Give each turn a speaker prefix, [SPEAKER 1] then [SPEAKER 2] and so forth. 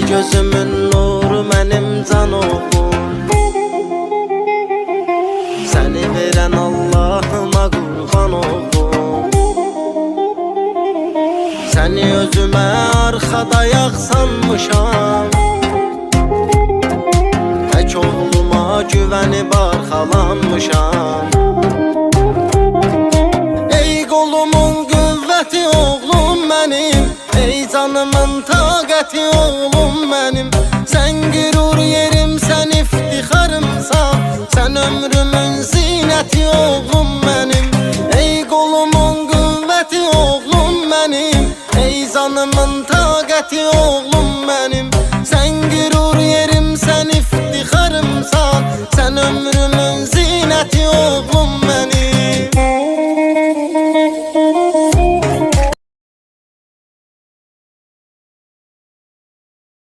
[SPEAKER 1] gözümün nuru mənim can oğlum. Səni verən Allahıma qurban oğlum. Səni özümə arxada yağ sanmışam. Tək oğluma güvənib arxalanmışam. Ey qolumun qüvvəti oğlum mənim, ey canımın taqəti oğlum mənim. Sən qürur yerim, sən iftixarımsan, sən ömrümün zinəti oğlum mənim. Ey qolumun qüvvəti oğlum mənim, ey canımın taqəti oğlum mənim. Sən qürur yerim, sən iftixarımsan, sən ömrümün zinəti oğlum mənim.